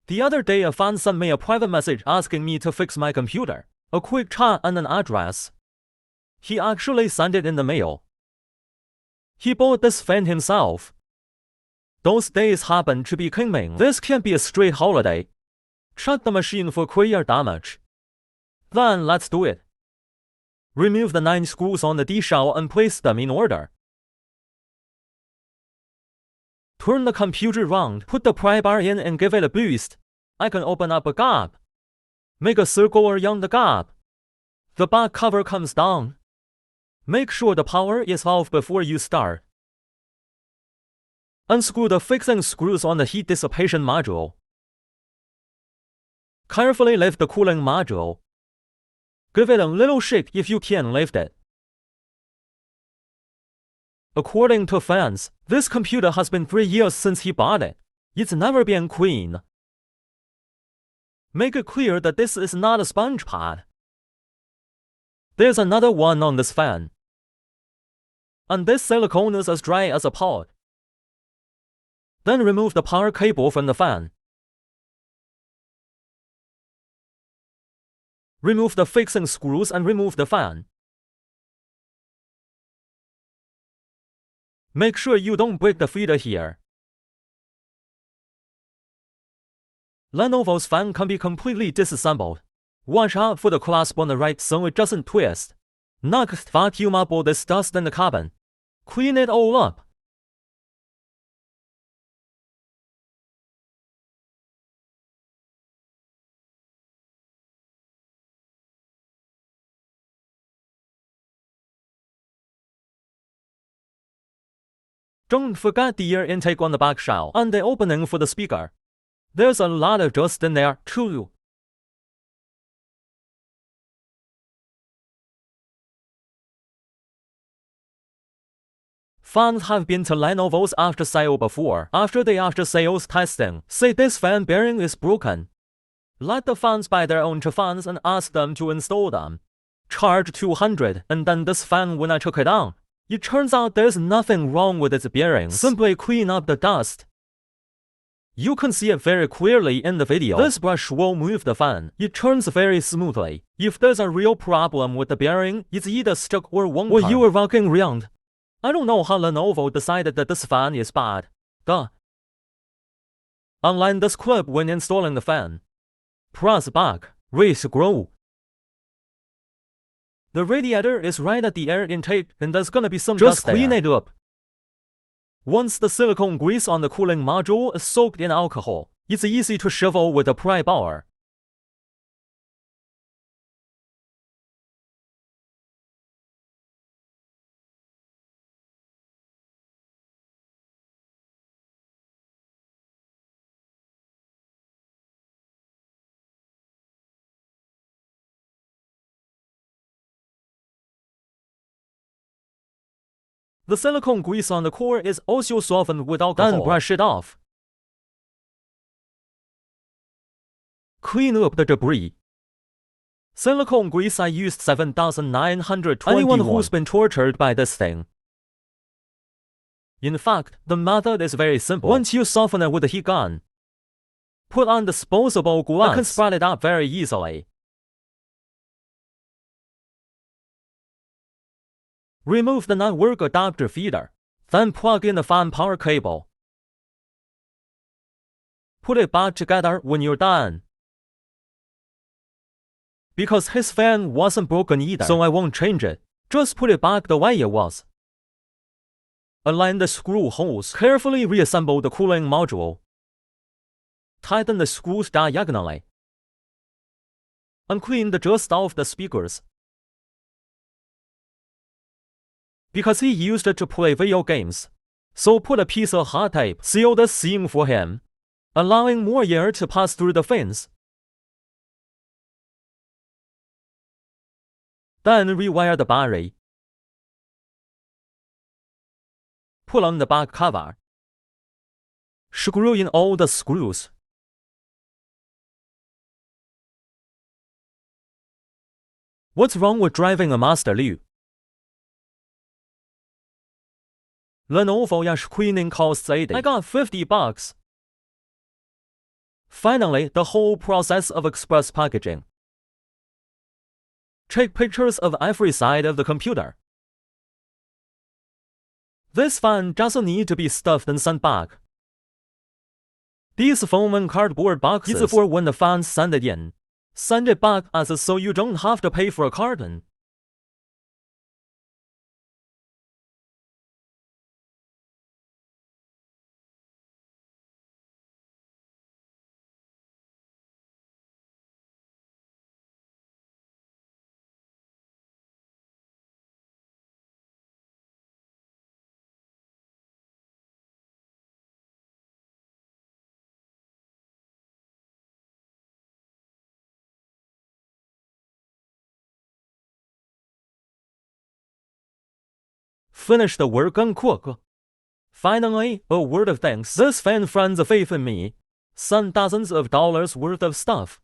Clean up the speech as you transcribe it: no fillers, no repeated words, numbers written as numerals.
The other day a fan sent me a private message asking me to fix my computer, a quick chat and an address. He actually sent it in the mail. He bought this fan himself. Those days happen to be Qingming. This can't be a straight holiday. Check the machine for courier damage. Then let's do it. Remove the 9 screws on the D-shell and place them in order. Turn the computer round, put the pry bar in and give it a boost. I can open up a gap. Make a circle around the gap. The back cover comes down. Make sure the power is off before you start. Unscrew the fixing screws on the heat dissipation module. Carefully lift the cooling module. Give it a little shake if you can lift it. According to fans, this computer has been 3 years since he bought it. It's never been clean. Make it clear that this is not a sponge pad. There's another one on this fan. And this silicone is as dry as a pod. Then remove the power cable from the fan. Remove the fixing screws and remove the fan. Make sure you don't break the feeder here. Lenovo's fan can be completely disassembled. Watch out for the clasp on the right so it doesn't twist. Next, vacuum up all this dust and the carbon. Clean it all up. Don't forget the air intake on the back shell and the opening for the speaker. There's a lot of dust in there, too. Fans have been to Lenovo's after sale before. After the after sales testing, say this fan bearing is broken. Let the fans buy their own fans and ask them to install them. Charge $200, and then this fan when I took it on. It turns out there's nothing wrong with its bearings. Simply clean up the dust. You can see it very clearly in the video. This brush will move the fan. It turns very smoothly. If there's a real problem with the bearing, it's either stuck or won't turn. Or you were walking around. I don't know how Lenovo decided that this fan is bad. Duh. Unline this clip when installing the fan. Press back. Re-screw. The radiator is right at the air intake and there's gonna be some dust there. Just clean it up. Once the silicone grease on the cooling module is soaked in alcohol, it's easy to shovel with a pry bar. The silicone grease on the core is also softened with alcohol. Then brush it off. Clean up the debris. Silicone grease I used 7,921. Anyone who's been tortured by this thing. In fact, the method is very simple. Once you soften it with a heat gun, put on disposable gloves. I can spread it out very easily. Remove the network adapter feeder. Then plug in the fan power cable. Put it back together when you're done. Because his fan wasn't broken either, so I won't change it. Just put it back the way it was. Align the screw holes. Carefully reassemble the cooling module. Tighten the screws diagonally. Unclean the dust off the speakers. Because he used it to play video games. So put a piece of hot tape, seal the seam for him, allowing more air to pass through the fins. Then rewire the battery. Pull on the back cover. Screw in all the screws. What's wrong with driving a Master Lu? Lenovo Yash cleaning costs $80. I got $50. Finally, the whole process of express packaging. Take pictures of every side of the computer. This fan doesn't need to be stuffed and sent back. These foam and cardboard boxes is for when the fans send it in. Send it back as so you don't have to pay for a carton. Finish the work and cook. Finally, a word of thanks. This fan friend's faith in me. Sent dozens of dollars worth of stuff.